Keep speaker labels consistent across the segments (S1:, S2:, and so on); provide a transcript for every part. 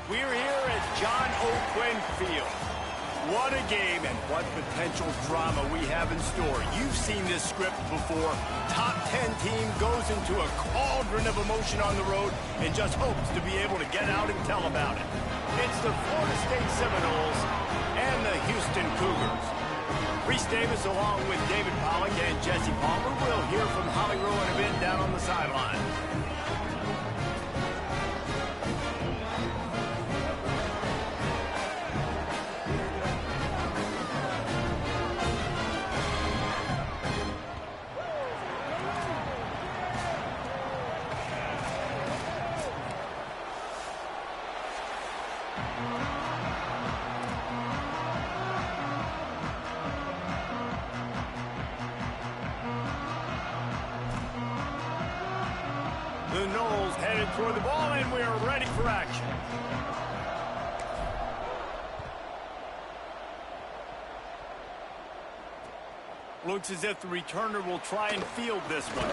S1: We're here at John O'Quinn Field. What a game and what potential drama we have in store. You've seen this script before. Top 10 team goes into a cauldron of emotion on the road and just hopes to be able to get out and tell about it. It's the Florida State Seminoles and the Houston Cougars. Reese Davis along with David Pollock and Jesse Palmer. We'll hear from Holly Rowe in a bit down on the sideline. The Noles headed toward the ball, and we are ready for action. Looks as if the returner will try and field this one.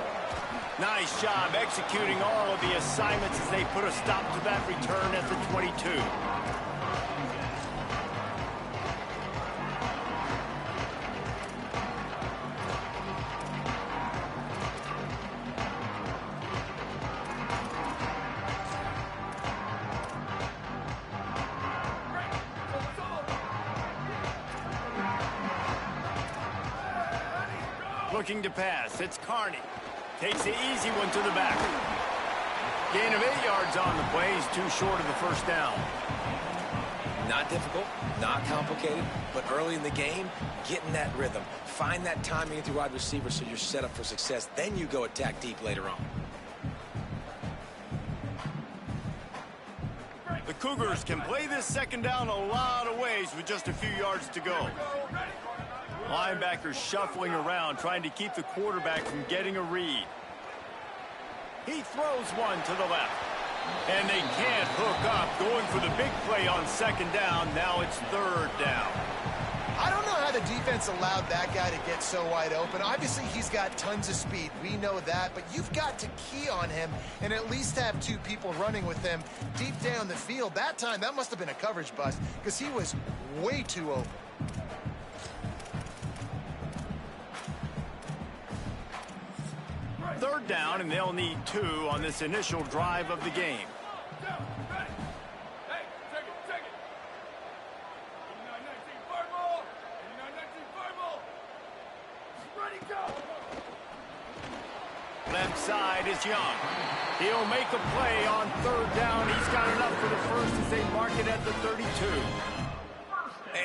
S1: Nice job executing all of the assignments as they put a stop to that return at the 22. Looking to pass. It's Carney. Takes the easy one to the back. Gain of 8 yards on the play. He's too short of the first down.
S2: Not difficult, not complicated, but early in the game, getting that rhythm. Find that timing with your wide receiver so you're set up for success. Then you go attack deep later on.
S1: The Cougars can play this second down a lot of ways with just a few yards to go. Linebackers shuffling around, trying to keep the quarterback from getting a read. He throws one to the left. And they can't hook up, going for the big play on second down. Now it's third down.
S3: I don't know how the defense allowed that guy to get so wide open. Obviously, he's got tons of speed. We know that, but you've got to key on him and at least have 2 people running with him deep down the field. That time, that must have been a coverage bust because he was way too open.
S1: Third down, and they'll need 2 on this initial drive of the game. Left side is Young. He'll make a play on third down. He's got enough for the first as they mark it at the 32.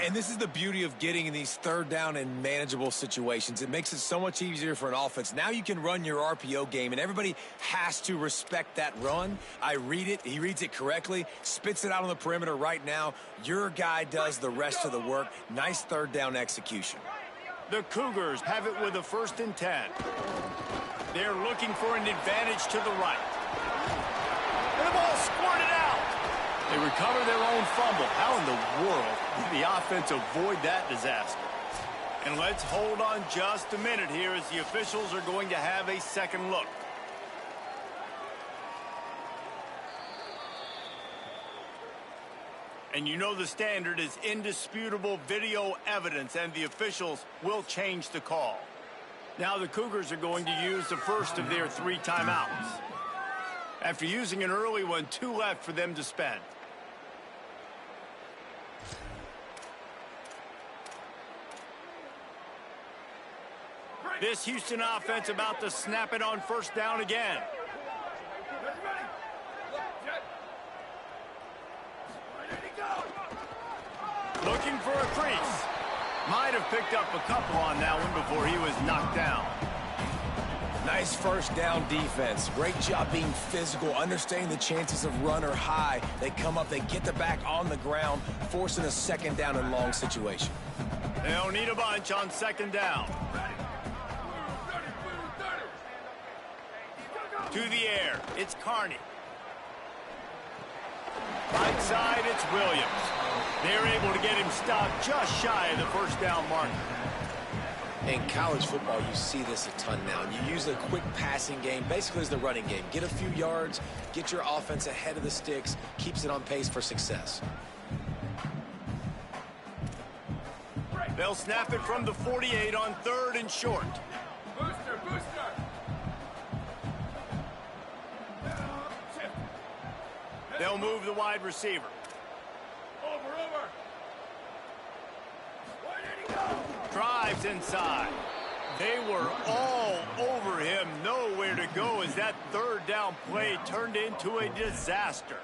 S2: And this is the beauty of getting in these third down and manageable situations. It makes it so much easier for an offense. Now you can run your RPO game, and everybody has to respect that run. I read it. He reads it correctly, spits it out on the perimeter right now. Your guy does the rest of the work. Nice third down execution.
S1: The Cougars have it with a 1st and 10. They're looking for an advantage to the right. And the ball squirted out. They recover their own fumble. How in the world did the offense avoid that disaster? And let's hold on just a minute here as the officials are going to have a second look. And you know the standard is indisputable video evidence, and the officials will change the call. Now the Cougars are going to use the first of their 3 timeouts. After using an early one, 2 left for them to spend. This Houston offense about to snap it on first down again. Looking for a crease. Might have picked up a couple on that one before he was knocked down.
S2: Nice first down defense. Great job being physical, understanding the chances of run are high. They come up, they get the back on the ground, forcing a second down and long situation.
S1: They'll need a bunch on second down. To the air, it's Carney. Right side, it's Williams. They're able to get him stopped just shy of the first down marker.
S2: In college football, you see this a ton now. You use a quick passing game, basically as the running game. Get a few yards, get your offense ahead of the sticks, keeps it on pace for success.
S1: They'll snap it from the 48 on 3rd and short.
S4: Booster.
S1: They'll move the wide receiver.
S4: Over. Where did he go?
S1: Drives inside. They were all over him. Nowhere to go as that 3rd down play turned into a disaster.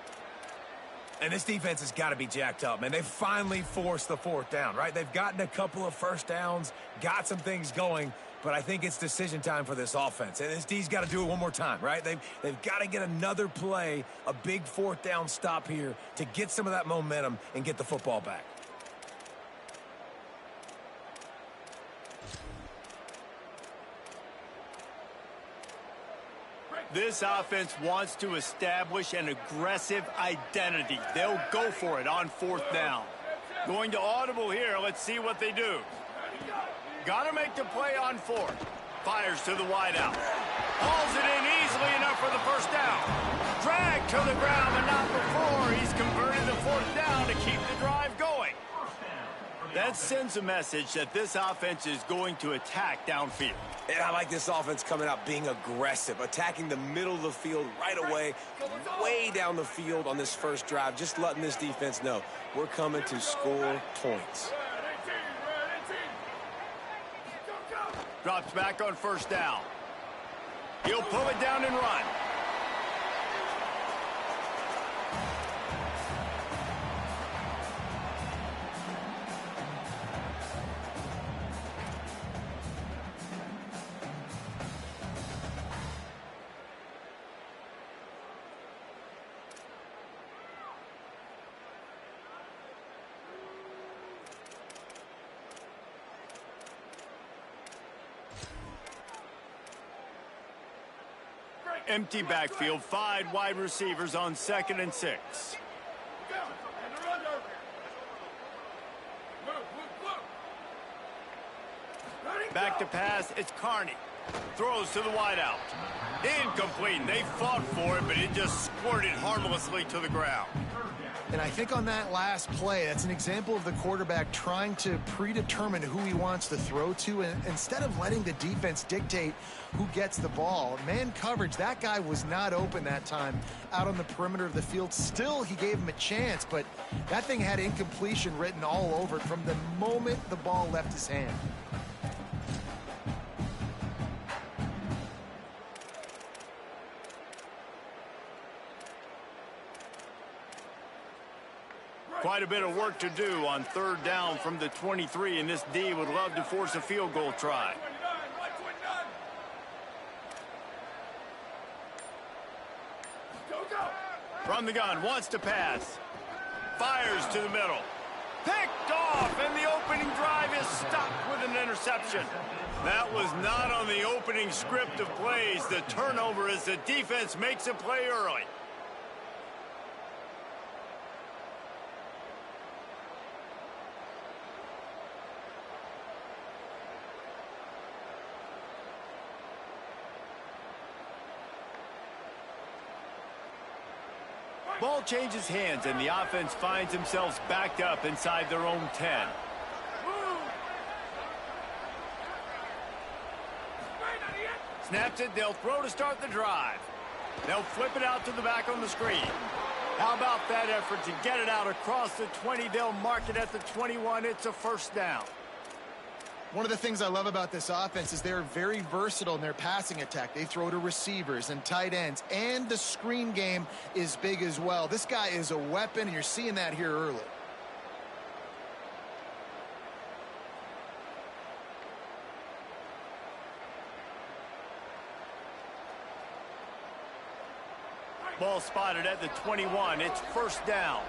S2: And this defense has got to be jacked up, man. They finally forced the 4th down, right? They've gotten a couple of first downs, got some things going, but I think it's decision time for this offense. And this D's got to do it one more time, right? They've got to get another play, a big 4th down stop here to get some of that momentum and get the football back.
S1: This offense wants to establish an aggressive identity. They'll go for it on 4th down. Going to audible here. Let's see what they do. Got to make the play on 4th. Fires to the wideout. Hauls it in easily enough for the 1st down. Dragged to the ground, but not before. He's converted the 4th down to keep the drive going. That sends a message that this offense is going to attack downfield.
S2: And I like this offense coming out being aggressive, attacking the middle of the field right away, way down the field on this first drive, just letting this defense know we're coming to score points.
S1: Drops back on 1st down. He'll pull it down and run. Empty backfield, 5 wide receivers on 2nd and 6. Back to pass, it's Carney. Throws to the wideout. Incomplete. They fought for it, but it just squirted harmlessly to the ground.
S3: And I think on that last play, that's an example of the quarterback trying to predetermine who he wants to throw to, and instead of letting the defense dictate who gets the ball. Man coverage, that guy was not open that time out on the perimeter of the field. Still, he gave him a chance, but that thing had incompletion written all over it from the moment the ball left his hand.
S1: Quite a bit of work to do on 3rd down from the 23, and this D would love to force a field goal try. From the gun, wants to pass. Fires to the middle. Picked off, and the opening drive is stopped with an interception. That was not on the opening script of plays. The turnover as the defense makes a play early. Ball changes hands, and the offense finds themselves backed up inside their own 10. Snaps it, they'll throw to start the drive. They'll flip it out to the back on the screen. How about that effort to get it out across the 20? They'll mark it at the 21. It's a 1st down.
S3: One of the things I love about this offense is they're very versatile in their passing attack. They throw to receivers and tight ends, and the screen game is big as well. This guy is a weapon, and you're seeing that here early.
S1: Ball spotted at the 21. It's 1st down.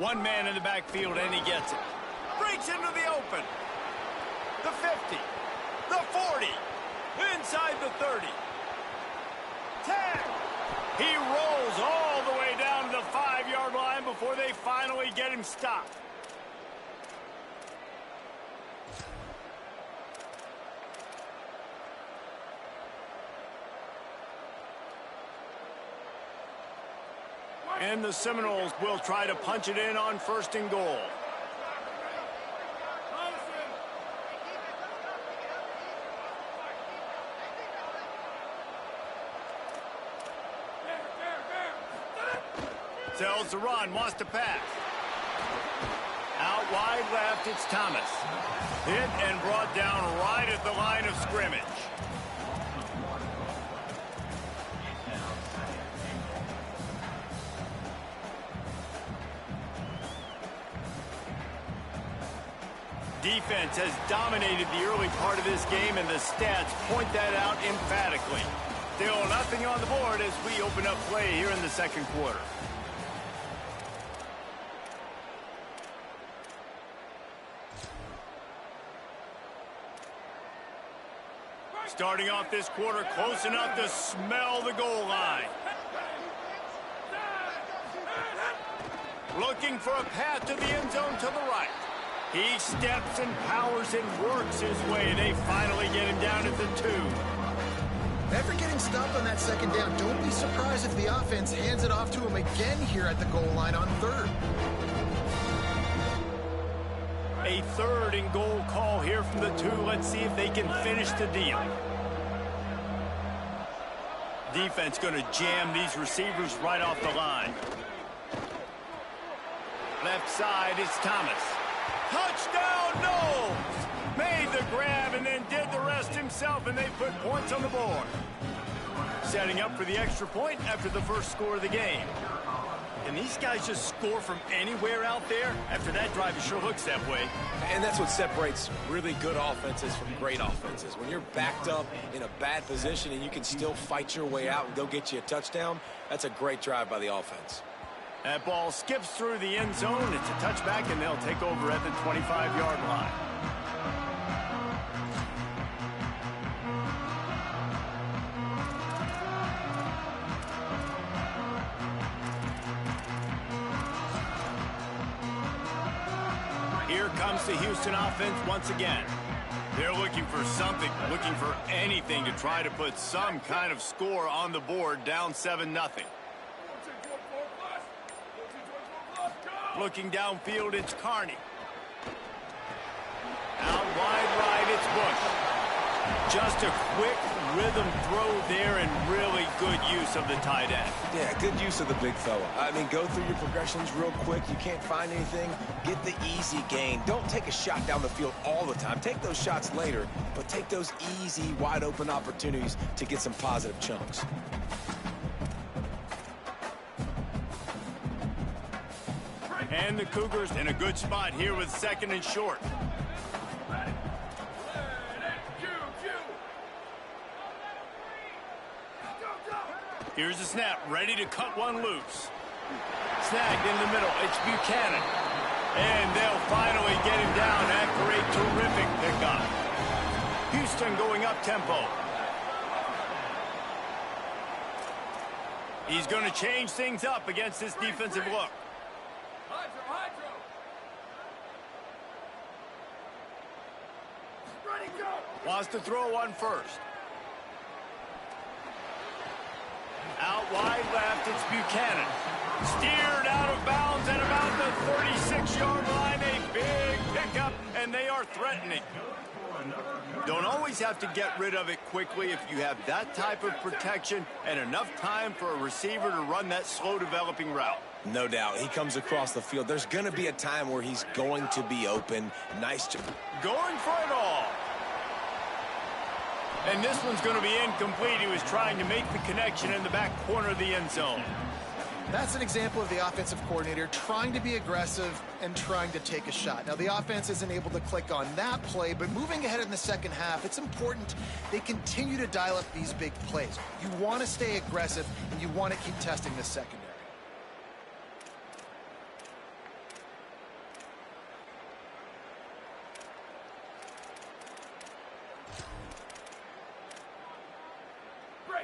S1: One man in the backfield, and he gets it. Breaks into the open. The 50. The 40. Inside the 30. 10. He rolls all the way down to the 5-yard line before they finally get him stopped. And the Seminoles will try to punch it in on 1st and goal. Tells the run, wants to pass. Out wide left, it's Thomas. Hit and brought down right at the line of scrimmage. Defense has dominated the early part of this game, and the stats point that out emphatically. Still nothing on the board as we open up play here in the 2nd quarter. Starting off this quarter close enough to smell the goal line. Looking for a path to the end zone to the right. He steps and powers and works his way. They finally get him down at the 2.
S3: Never getting stopped on that 2nd down. Don't be surprised if the offense hands it off to him again here at the goal line on 3rd.
S1: A 3rd and goal call here from the 2. Let's see if they can finish the deal. Defense going to jam these receivers right off the line. Left side is Thomas. Touchdown, Knowles! Made the grab and then did the rest himself, and they put points on the board. Setting up for the extra point after the first score of the game. And these guys just score from anywhere out there? After that drive, it sure looks that way.
S2: And that's what separates really good offenses from great offenses. When you're backed up in a bad position and you can still fight your way out and go get you a touchdown, that's a great drive by the offense.
S1: That ball skips through the end zone. It's a touchback, and they'll take over at the 25-yard line. Here comes the Houston offense once again. They're looking for something, looking for anything to try to put some kind of score on the board, down 7-0. Looking downfield, it's Carney. Out wide right, it's Bush. Just a quick rhythm throw there and really good use of the tight end.
S2: Yeah, good use of the big fella. I mean, go through your progressions real quick. You can't find anything. Get the easy gain. Don't take a shot down the field all the time. Take those shots later, but take those easy, wide-open opportunities to get some positive chunks.
S1: And the Cougars in a good spot here with 2nd and short. Here's the snap, ready to cut one loose. Snagged in the middle, it's Buchanan. And they'll finally get him down after a terrific pickup. Houston going up tempo. He's going to change things up against this defensive look. Wants to throw one first. Out wide left, it's Buchanan. Steered out of bounds at about the 36-yard line. A big pickup, and they are threatening. Don't always have to get rid of it quickly if you have that type of protection and enough time for a receiver to run that slow-developing route.
S2: No doubt. He comes across the field. There's going to be a time where he's going to be open. Nice job.
S1: Going for it all. And this one's going to be incomplete. He was trying to make the connection in the back corner of the end zone.
S3: That's an example of the offensive coordinator trying to be aggressive and trying to take a shot. Now, the offense isn't able to click on that play, but moving ahead in the 2nd half, it's important they continue to dial up these big plays. You want to stay aggressive, and you want to keep testing the secondary.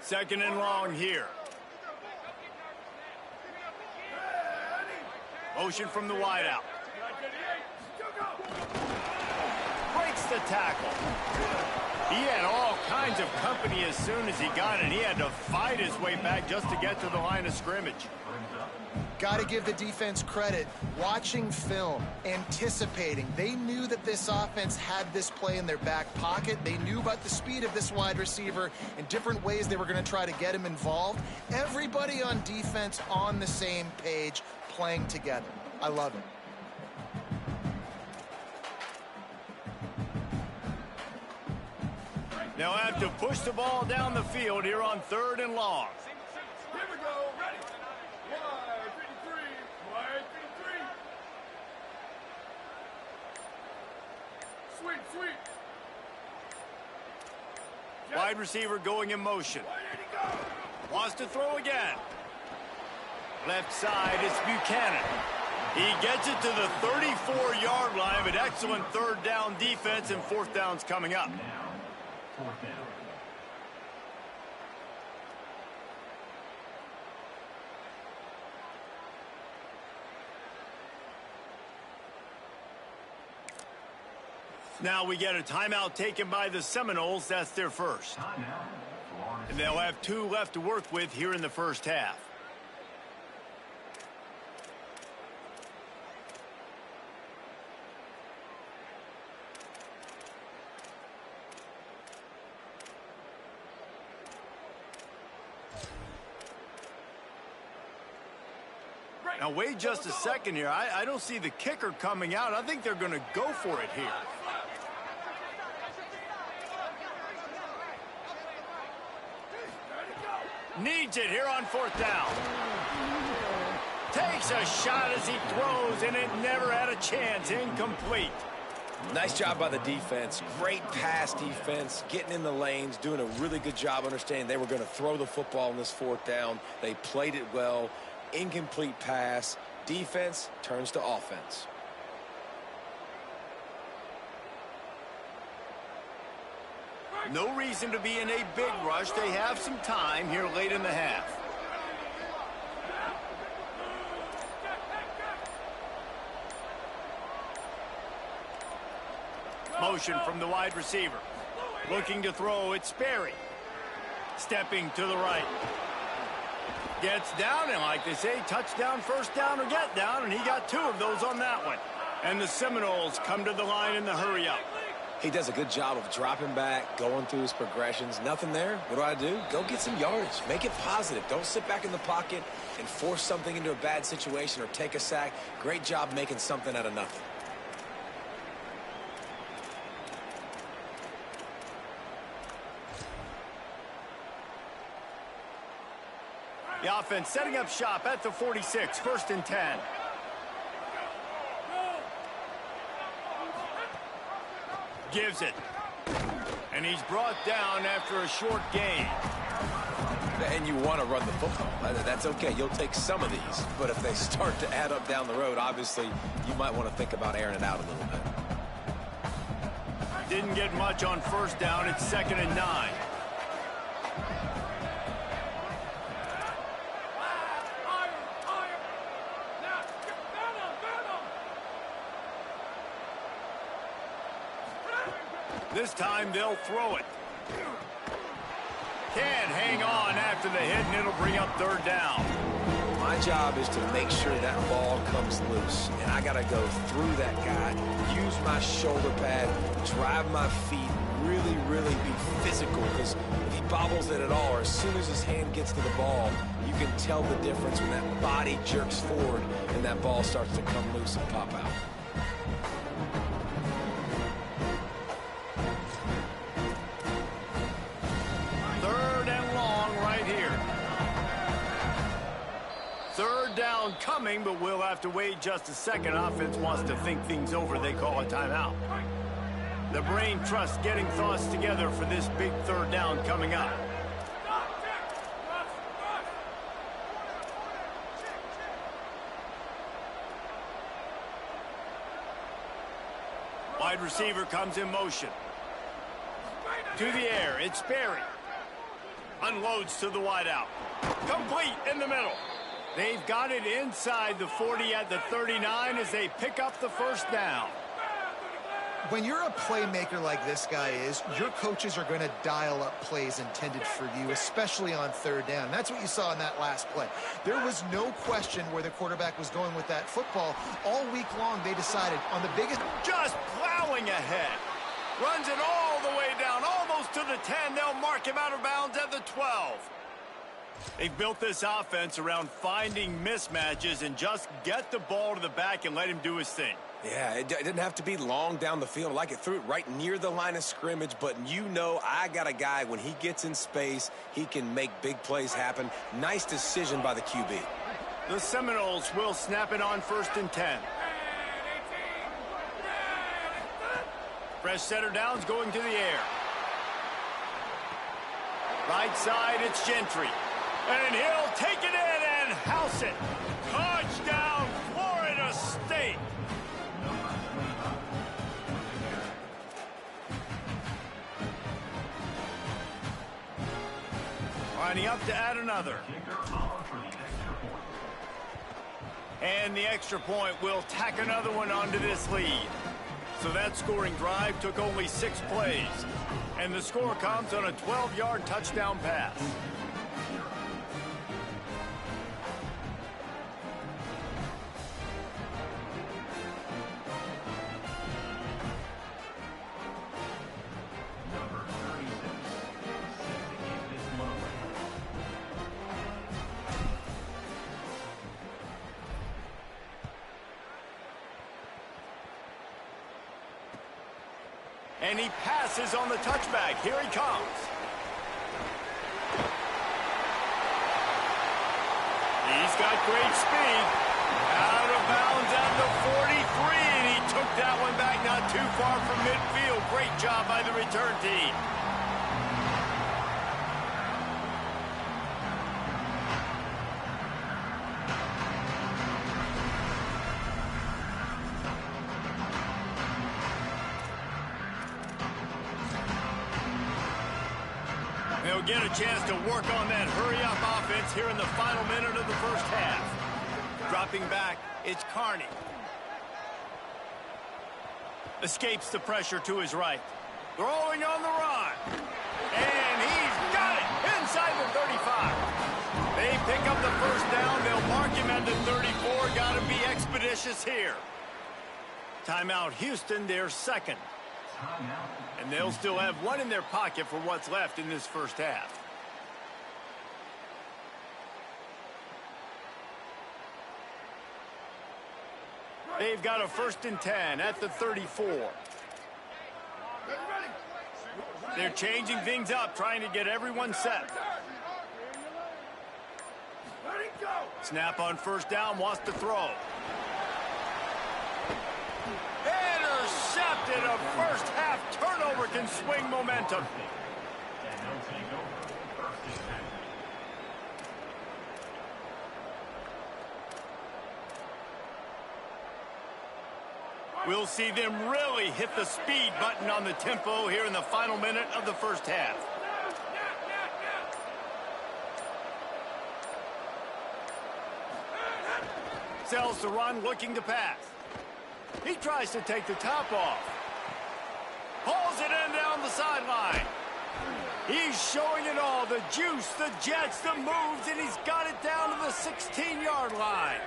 S1: Second and long here. Motion from the wideout.
S4: 938.
S1: Breaks the tackle. He had all kinds of company as soon as he got it. He had to fight his way back just to get to the line of scrimmage.
S3: Got to give the defense credit. Watching film, anticipating. They knew that this offense had this play in their back pocket. They knew about the speed of this wide receiver and different ways they were going to try to get him involved. Everybody on defense on the same page, playing together. I love it.
S1: They'll have to push the ball down the field here on 3rd and long.
S4: Here we go. Ready. Wide 53. Wide 53. Sweep, sweep.
S1: Wide receiver going in motion.
S4: Wide 80 go.
S1: Wants to throw again. Left side, it's Buchanan. He gets it to the 34-yard line, but excellent 3rd down defense, and 4th down's coming up. Now we get a timeout taken by the Seminoles. That's their first. And they'll have 2 left to work with here in the first half. Now wait just a second here. I don't see the kicker coming out. I think they're going to go for it here. Needs it here on 4th down. Takes a shot as he throws, and it never had a chance. Incomplete.
S2: Nice job by the defense. Great pass defense, getting in the lanes, doing a really good job understanding they were going to throw the football on this 4th down. They played it well. Incomplete pass. Defense turns to offense.
S1: No reason to be in a big rush. They have some time here late in the half. Motion from the wide receiver. Looking to throw, it's Sperry. Stepping to the right. Gets down, and like they say, touchdown, 1st down, or get down, and he got 2 of those on that one. And the Seminoles come to the line in the hurry-up.
S2: He does a good job of dropping back, going through his progressions. Nothing there. What do? Go get some yardage. Make it positive. Don't sit back in the pocket and force something into a bad situation or take a sack. Great job making something out of nothing.
S1: The offense setting up shop at the 46, 1st and 10. Gives it. And he's brought down after a short gain.
S2: And you want to run the football. That's okay. You'll take some of these. But if they start to add up down the road, obviously, you might want to think about airing it out a little bit.
S1: Didn't get much on 1st down. It's 2nd and 9. This time they'll throw it. Can't hang on after the hit, and it'll bring up 3rd down.
S2: My job is to make sure that ball comes loose, and I got to go through that guy, use my shoulder pad, drive my feet, really, really be physical, because if he bobbles it at all, or as soon as his hand gets to the ball, you can tell the difference when that body jerks forward and that ball starts to come loose and pop out.
S1: Down coming, but we'll have to wait just a second. Offense wants to think things over. They call a timeout. The brain trust getting thoughts together for this big 3rd down coming up. Wide receiver comes in motion. To the air, it's Sperry. Unloads to the wideout. Complete in the middle. They've got it inside the 40 at the 39 as they pick up the first down.
S3: When you're a playmaker like this guy is, your coaches are going to dial up plays intended for you, especially on third down. And that's what you saw in that last play. There was no question where the quarterback was going with that football. All week long, they decided on the biggest...
S1: Just plowing ahead. Runs it all the way down, almost to the 10. They'll mark him out of bounds at the 12. They've built this offense around finding mismatches and just get the ball to the back and let him do his thing.
S2: Yeah, it didn't have to be long down the field. Like it threw it right near the line of scrimmage, but you know I got a guy, when he gets in space, he can make big plays happen. Nice decision by the QB.
S1: The Seminoles will snap it on 1st and 10. Fresh setter downs going to the air. Right side, it's Gentry. And he'll take it in and house it. Touchdown, Florida State. Lining up to add another. And the extra point will tack another one onto this lead. So that scoring drive took only 6 plays. And the score comes on a 12-yard touchdown pass. And he passes on the touchback. Here he comes. He's got great speed. Out of bounds at the 43, and he took that one back not too far from midfield. Great job by the return team. They'll get a chance to work on that hurry-up offense here in the final minute of the first half. Dropping back, it's Carney. Escapes the pressure to his right. Throwing on the run. And he's got it inside the 35. They pick up the first down. They'll mark him at the 34. Got to be expeditious here. Timeout, Houston, their second. And they'll still have one in their pocket for what's left in this first half. They've got a 1st and 10 at the 34. They're changing things up, trying to get everyone set. Snap on first down, wants to throw. Intercepted. A first half turnover can swing momentum. We'll see them really hit the speed button on the tempo here in the final minute of the first half. Sells the run, looking to pass. He tries to take the top off. Pulls it in down the sideline. He's showing it all. The juice, the jets, the moves, and he's got it down to the 16-yard line.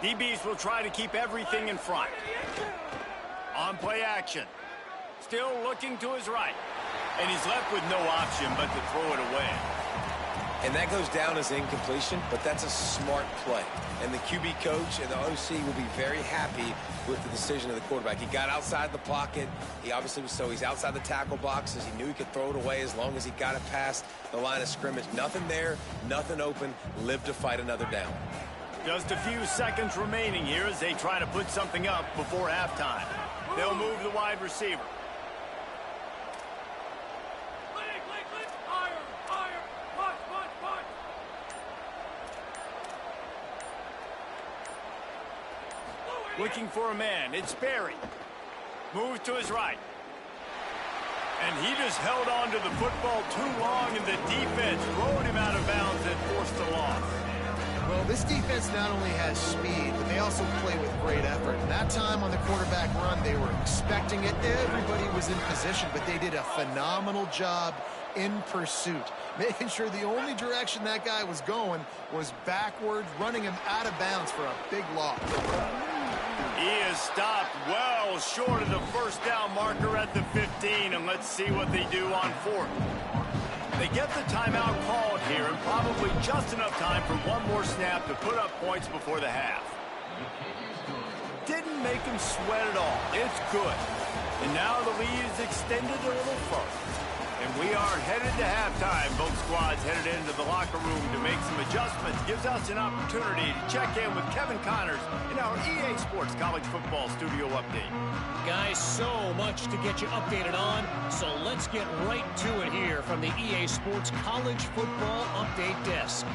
S1: DBs will try to keep everything in front. On play action. Still looking to his right. And he's left with no option but to throw it away.
S2: And that goes down as incompletion, but that's a smart play. And the QB coach and the OC will be very happy with the decision of the quarterback. He got outside the pocket. He obviously was he's outside the tackle boxes. He knew he could throw it away as long as he got it past the line of scrimmage. Nothing there, nothing open. Live to fight another down.
S1: Just a few seconds remaining here as they try to put something up before halftime. They'll move the wide receiver. Looking for a man. It's Barry. Moves to his right. And he just held on to the football too long, and the defense rode him out of bounds and forced the loss.
S3: Well, this defense not only has speed, but they also play with great effort. And that time on the quarterback run, they were expecting it. Everybody was in position, but they did a phenomenal job in pursuit, making sure the only direction that guy was going was backwards, running him out of bounds for a big loss.
S1: He is stopped well short of the first down marker at the 15, and let's see what they do on fourth. They get the timeout called here, and probably just enough time for one more snap to put up points before the half. Didn't make him sweat at all. It's good. And now the lead is extended a little further. And we are headed to halftime. Both squads headed into the locker room to make some adjustments. Gives us an opportunity to check in with Kevin Connors in our EA Sports College Football Studio Update.
S5: Guys, so much to get you updated on, so let's get right to it here from the EA Sports College Football Update Desk.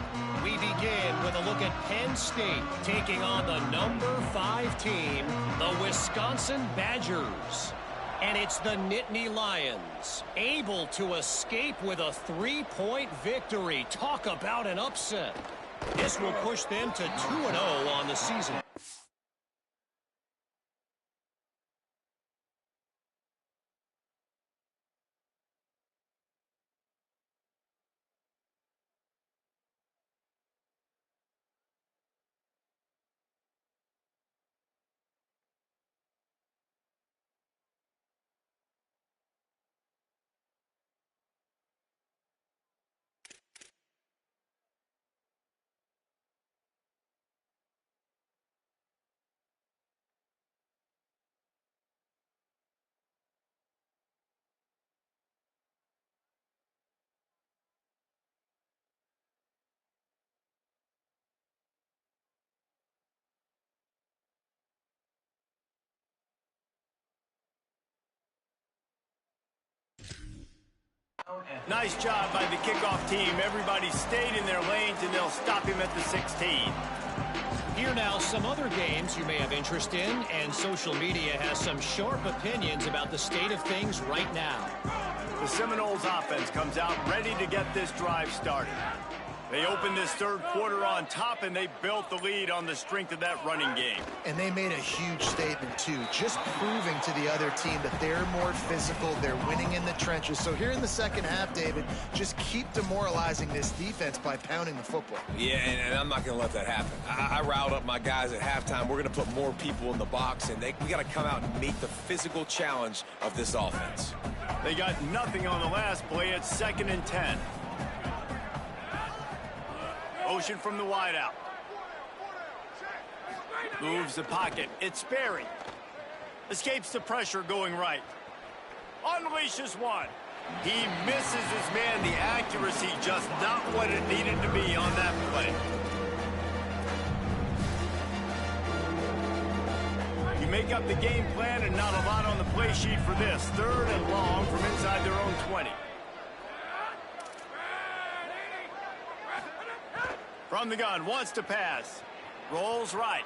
S5: We begin with a look at Penn State taking on the number 5 team, the Wisconsin Badgers. And it's the Nittany Lions, able to escape with a 3-point victory. Talk about an upset. This will push them to 2-0 on the season.
S1: Nice job by the kickoff team. Everybody stayed in their lanes, and they'll stop him at the 16.
S5: Here now, some other games you may have interest in, and social media has some sharp opinions about the state of things right now.
S1: The Seminoles offense comes out ready to get this drive started. They opened this third quarter on top, and they built the lead on the strength of that running game.
S3: And they made a huge statement, too, just proving to the other team that they're more physical, they're winning in the trenches. So here in the second half, David, just keep demoralizing this defense by pounding the football.
S2: Yeah, and I'm not going to let that happen. I riled up my guys at halftime. We're going to put more people in the box, and we got to come out and meet the physical challenge of this offense.
S1: They got nothing on the last play. It's 2nd and 10. Motion from the wideout. Moves the pocket. It's Barry. Escapes the pressure going right. Unleashes one. He misses his man. The accuracy just not what it needed to be on that play. You make up the game plan and not a lot on the play sheet for this. 3rd and long from inside their own 20. From the gun, wants to pass. Rolls right.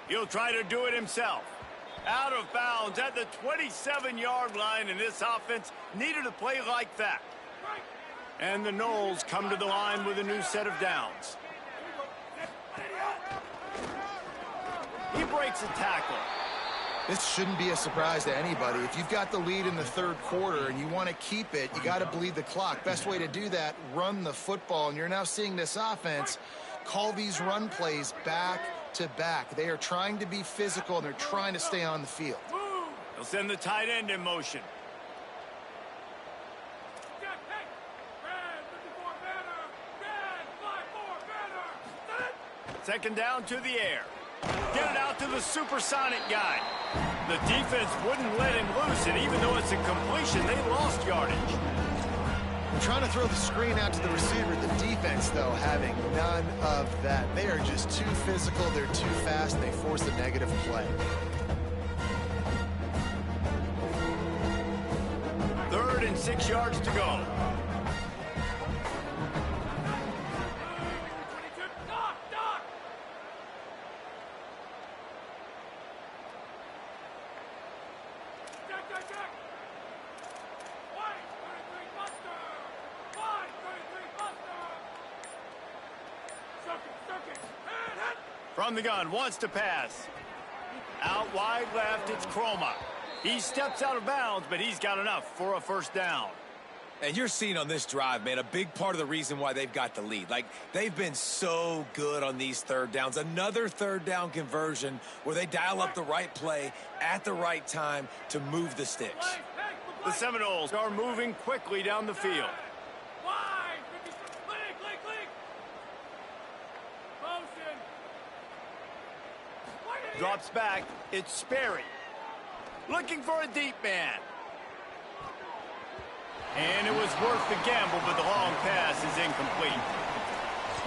S1: He'll try to do it himself. Out of bounds at the 27-yard line, and this offense needed a play like that. And the Noles come to the line with a new set of downs. He breaks a tackle.
S3: This shouldn't be a surprise to anybody. If you've got the lead in the third quarter and you want to keep it, you got to bleed the clock. Best way to do that, run the football. And you're now seeing this offense call these run plays back to back. They are trying to be physical, and they're trying to stay on the field.
S1: They'll send the tight end in motion. Second down to the air. Get it out to the supersonic guy. The defense wouldn't let him loose, and even though it's a completion, they lost yardage.
S3: They're trying to throw the screen out to the receiver. The defense, though, having none of that. They are just too physical. They're too fast, and they force a negative play.
S1: 3rd and 6 yards to go. From the gun, wants to pass. Out wide left, it's Chroma. He steps out of bounds, but he's got enough for a first down.
S2: And you're seeing on this drive, man, a big part of the reason why they've got the lead. Like, they've been so good on these third downs. Another third down conversion where they dial up the right play at the right time to move the sticks.
S1: The Seminoles are moving quickly down the field. Drops back. It's Sperry. Looking for a deep man. And it was worth the gamble, but the long pass is incomplete.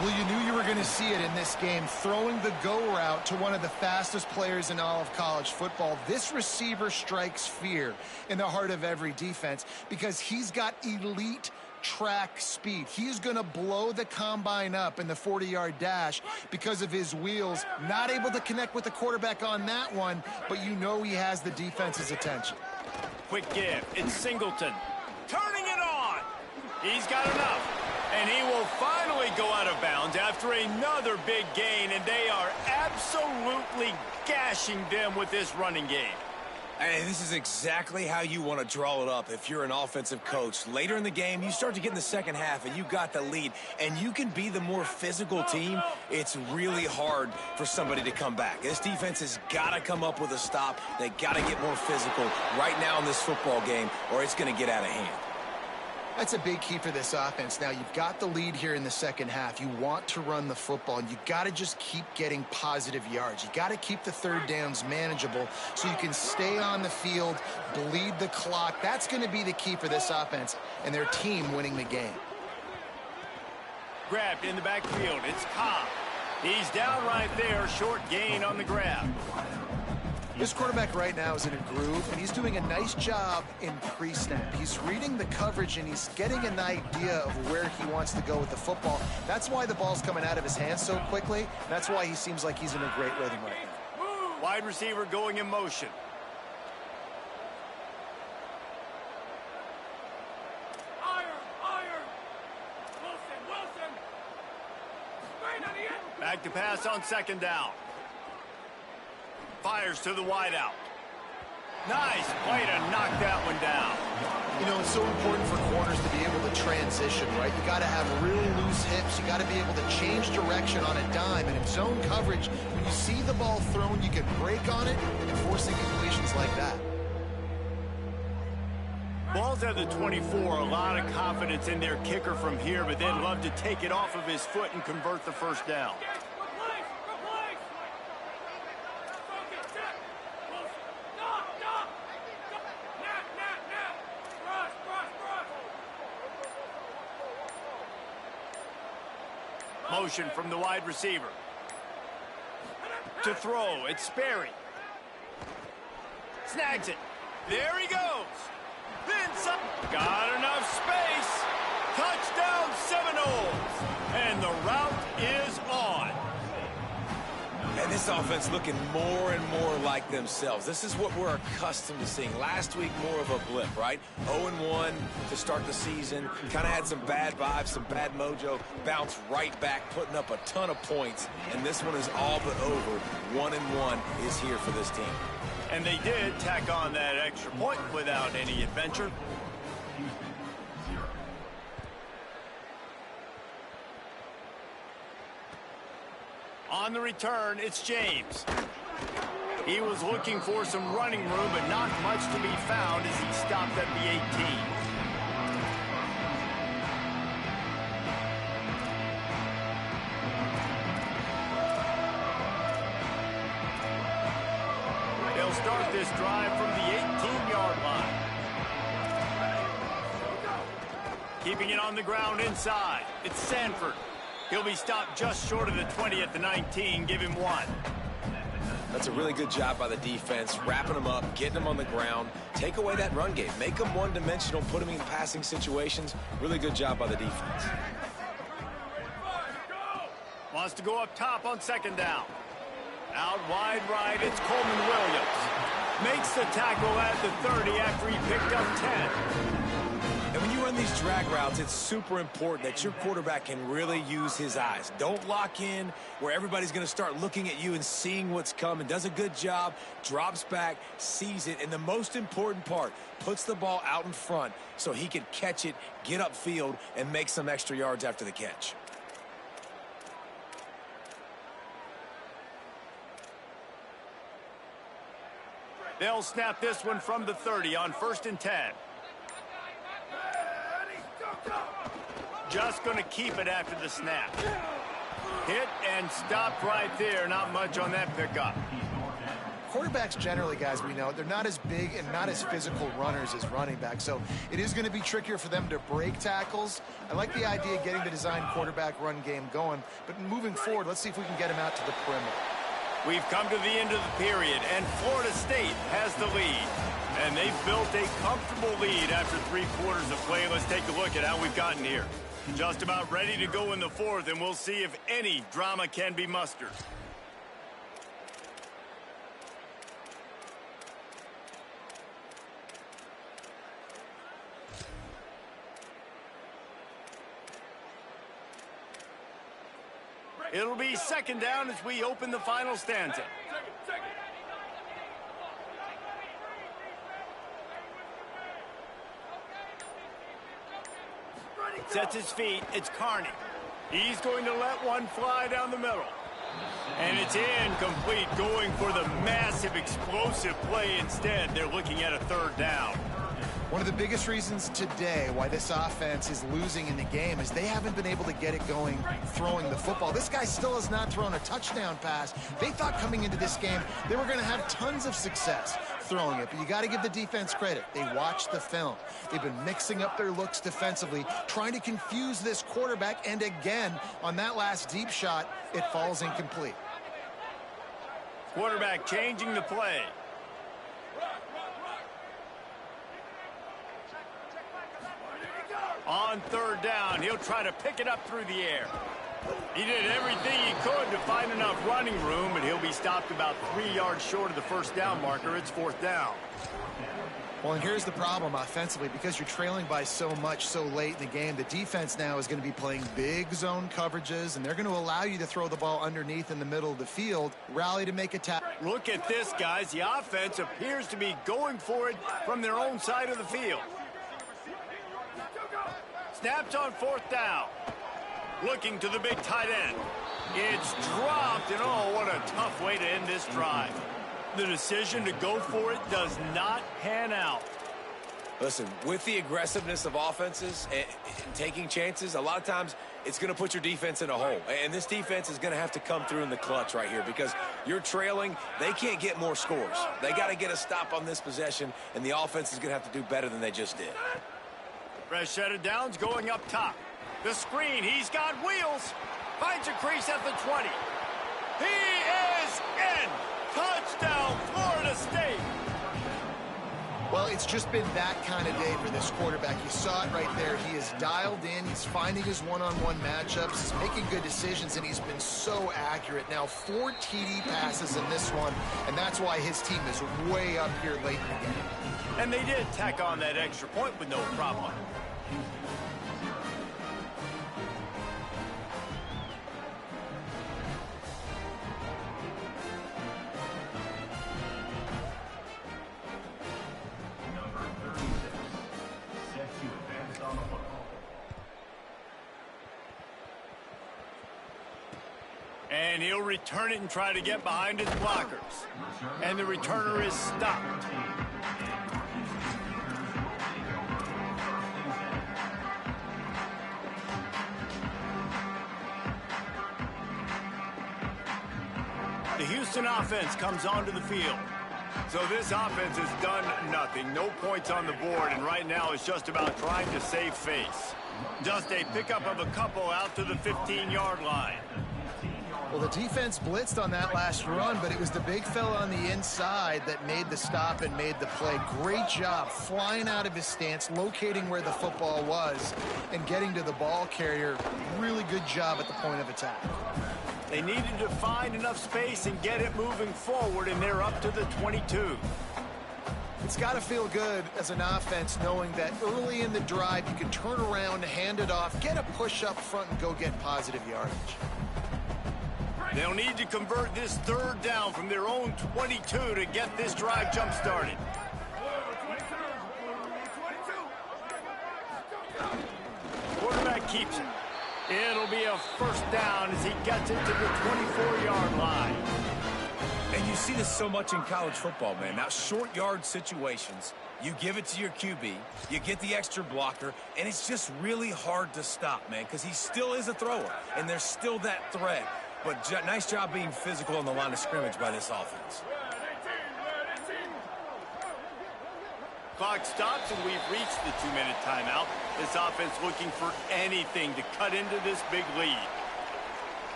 S3: Well, you knew you were going to see it in this game, throwing the go route to one of the fastest players in all of college football. This receiver strikes fear in the heart of every defense because he's got elite track speed. He's going to blow the combine up in the 40-yard dash because of his wheels. Not able to connect with the quarterback on that one, but you know he has the defense's attention.
S1: Quick give. It's Singleton. Turning it on. He's got enough. And he will finally go out of bounds after another big gain, and they are absolutely gashing them with this running game.
S2: And this is exactly how you want to draw it up if you're an offensive coach. Later in the game, you start to get in the second half, and you got the lead, and you can be the more physical team. It's really hard for somebody to come back. This defense has got to come up with a stop. They got to get more physical right now in this football game, or it's going to get out of hand.
S3: That's a big key for this offense. Now, you've got the lead here in the second half. You want to run the football, and you got to just keep getting positive yards. You got to keep the third downs manageable so you can stay on the field, bleed the clock. That's going to be the key for this offense and their team winning the game.
S1: Grabbed in the backfield. It's Cobb. He's down right there. Short gain on the grab.
S3: This quarterback right now is in a groove, and he's doing a nice job in pre-snap. He's reading the coverage, and he's getting an idea of where he wants to go with the football. That's why the ball's coming out of his hands so quickly. That's why he seems like he's in a great rhythm right now.
S1: Wide receiver going in motion. Back to pass on second down. Fires to the wideout. Nice play to knock that one down.
S3: You know, it's so important for corners to be able to transition, right? You got to have real loose hips. You got to be able to change direction on a dime. And in zone coverage, when you see the ball thrown, you can break on it and force incompletions like that.
S1: Ball's at the 24. A lot of confidence in their kicker from here, but they'd love to take it off of his foot and convert the first down. Motion from the wide receiver. To throw, it's Sperry. Snags it. There he goes. Then some. Got enough space. Touchdown Seminoles. And the route is on.
S2: And this offense looking more and more like themselves. This is what we're accustomed to seeing. Last week, more of a blip, right? 0-1 to start the season. Kind of had some bad vibes, some bad mojo. Bounced right back, putting up a ton of points. And this one is all but over. 1-1 is here for this team.
S1: And they did tack on that extra point without any adventure. On the return, it's James. He was looking for some running room, but not much to be found as he stopped at the 18. They'll start this drive from the 18-yard line. Keeping it on the ground inside. It's Sanford. He'll be stopped just short of the 20 at the 19. Give him one.
S2: That's a really good job by the defense, wrapping them up, getting them on the ground. Take away that run game. Make them one-dimensional, put them in passing situations. Really good job by the defense.
S1: Wants to go up top on second down. Out wide right, it's Coleman Williams. Makes the tackle at the 30 after he picked up 10.
S2: And when you run these drag routes, it's super important that your quarterback can really use his eyes. Don't lock in where everybody's going to start looking at you and seeing what's coming. Does a good job, drops back, sees it, and the most important part, puts the ball out in front so he can catch it, get upfield, and make some extra yards after the catch.
S1: They'll snap this one from the 30 on 1st and 10. Just going to keep it after the snap. Hit and stopped right there. Not much on that pickup.
S3: Quarterbacks generally, guys, we know, they're not as big and not as physical runners as running backs, so it is going to be trickier for them to break tackles. I like the idea of getting the design quarterback run game going, but moving forward, let's see if we can get him out to the perimeter.
S1: We've come to the end of the period, and Florida State has the lead. And they've built a comfortable lead after 3 quarters of play. Let's take a look at how we've gotten here. Just about ready to go in the 4th, and we'll see if any drama can be mustered. It'll be 2nd down as we open the final stanza. Sets his feet. It's Carney. He's going to let one fly down the middle. And it's incomplete, going for the massive explosive play instead. They're looking at a 3rd down.
S3: One of the biggest reasons today why this offense is losing in the game is they haven't been able to get it going throwing the football. This guy still has not thrown a touchdown pass. They thought coming into this game they were going to have tons of success throwing it, but you got to give the defense credit. They watched the film. They've been mixing up their looks defensively, trying to confuse this quarterback, and again, on that last deep shot, it falls incomplete.
S1: Quarterback changing the play. On 3rd down, he'll try to pick it up through the air. He did everything he could to find enough running room, but he'll be stopped about 3 yards short of the 1st down marker. It's 4th down.
S3: Well, and here's the problem offensively. Because you're trailing by so much so late in the game, the defense now is going to be playing big zone coverages, and they're going to allow you to throw the ball underneath in the middle of the field, rally to make a tackle.
S1: Look at this, guys. The offense appears to be going for it from their own side of the field. Snaps on 4th down. Looking to the big tight end. It's dropped, and oh, what a tough way to end this drive. The decision to go for it does not pan out.
S2: Listen, with the aggressiveness of offenses and taking chances, a lot of times it's going to put your defense in a hole. And this defense is going to have to come through in the clutch right here because you're trailing. They can't get more scores. They got to get a stop on this possession, and the offense is going to have to do better than they just did.
S1: Rashad Downs going up top. The screen, he's got wheels. Finds a crease at the 20. He is in. Touchdown, Florida State.
S3: Well, it's just been that kind of day for this quarterback. You saw it right there. He is dialed in. He's finding his one-on-one matchups. He's making good decisions, and he's been so accurate. Now, 4 TD passes in this one, and that's why his team is way up here late in the game.
S1: And they did tack on that extra point with no problem. And he'll return it and try to get behind his blockers. And the returner is stopped. The Houston offense comes onto the field. So this offense has done nothing. No points on the board, and right now it's just about trying to save face. Just a pickup of a couple out to the 15-yard line.
S3: Well, the defense blitzed on that last run, but it was the big fella on the inside that made the stop and made the play. Great job flying out of his stance, locating where the football was, and getting to the ball carrier. Really good job at the point of attack.
S1: They needed to find enough space and get it moving forward, and they're up to the 22.
S3: It's got to feel good as an offense knowing that early in the drive you can turn around, hand it off, get a push up front, and go get positive yardage.
S1: They'll need to convert this third down from their own 22 to get this drive jump-started. Quarterback keeps it. It'll be a first down as he gets it to the 24-yard line.
S2: And you see this so much in college football, man. Now, short yard situations, you give it to your QB, you get the extra blocker, and it's just really hard to stop, man, because he still is a thrower, and there's still that threat. But nice job being physical on the line of scrimmage by this offense.
S1: Clock stops, and we've reached the 2-minute timeout. This offense looking for anything to cut into this big lead.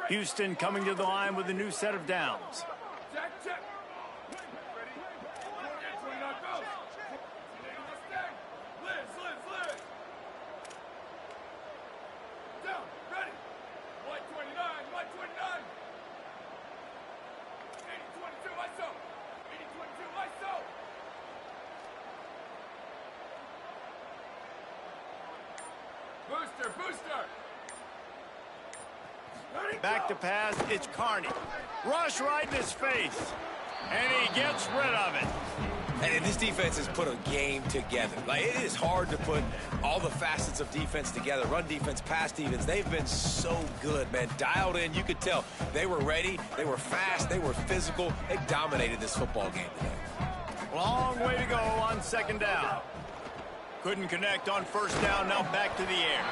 S1: Houston coming to the line with a new set of downs.
S4: Check, check. Ready? 29 goes. Liz. Down, ready. White 29. 80-22, ISO. 80-22, ISO. Booster.
S1: Back to pass, it's Carney. Rush right in his face. And he gets rid of it.
S2: And this defense has put a game together. Like, it is hard to put all the facets of defense together. Run defense, pass defense. They've been so good, man. Dialed in, you could tell. They were ready, they were fast, they were physical. They dominated this football game today.
S1: Long way to go on second down. Couldn't connect on first down, now back to the air.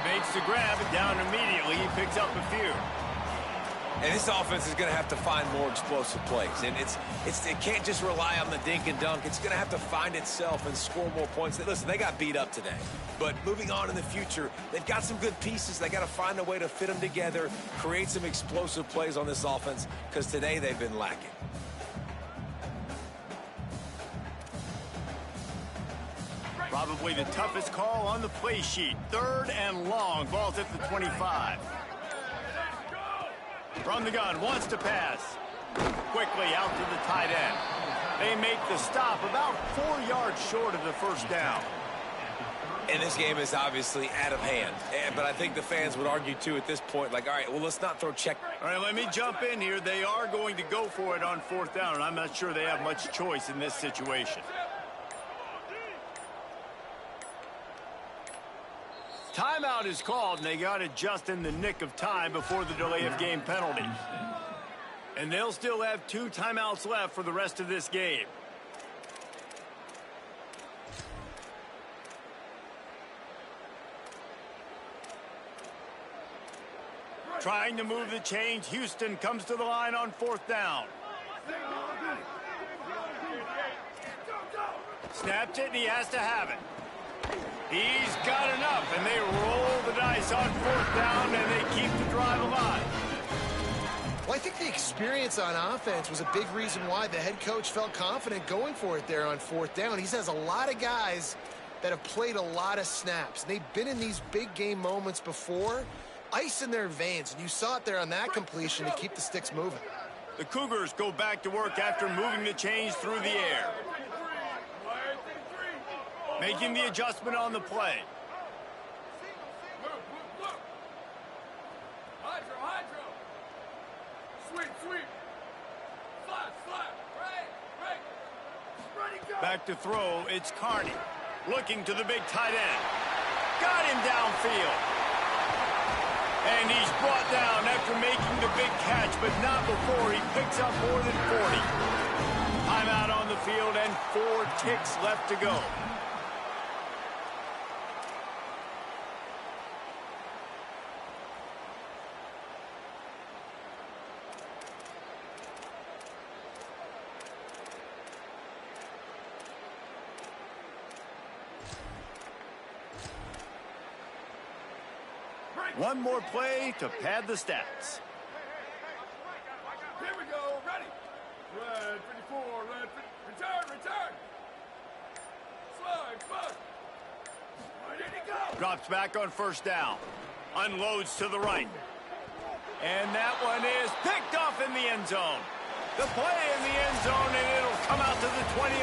S1: Makes the grab, and down immediately. He picks up a few.
S2: And this offense is going to have to find more explosive plays. And it can't just rely on the dink and dunk. It's going to have to find itself and score more points. Listen, they got beat up today. But moving on in the future, they've got some good pieces. They got to find a way to fit them together, create some explosive plays on this offense, because today they've been lacking.
S1: Probably the toughest call on the play sheet. Third and long. Ball's at the 25. From the gun, wants to pass. Quickly out to the tight end. They make the stop about 4 yards short of the first down.
S2: And this game is obviously out of hand. But I think the fans would argue, too, at this point, like, all right, well, let's not throw check.
S1: All right, let me jump in here. They are going to go for it on fourth down, and I'm not sure they have much choice in this situation. Timeout is called, and they got it just in the nick of time before the delay of game penalty. And they'll still have 2 timeouts left for the rest of this game. Trying to move the chains, Houston comes to the line on fourth down. Snapped it, and he has to have it. He's got enough, and they roll the dice on fourth down, and they keep the drive alive.
S3: Well, I think the experience on offense was a big reason why the head coach felt confident going for it there on fourth down. He has a lot of guys that have played a lot of snaps. They've been in these big game moments before, ice in their veins, and you saw it there on that completion to keep the sticks moving.
S1: The Cougars go back to work after moving the chains through the air. Making the adjustment on the play.
S4: Look. Hydro. Sweep. Flat. Right. Ready, go.
S1: Back to throw, it's Carney. Looking to the big tight end. Got him downfield. And he's brought down after making the big catch, but not before he picks up more than 40. Timeout on the field and 4 ticks left to go. One more play to pad the stats.
S4: Here we go. Ready. Red 54. Return. Slide. Ready to go.
S1: Drops back on first down. Unloads to the right. And that one is picked off in the end zone. The play in the end zone, and it'll come out to the 20.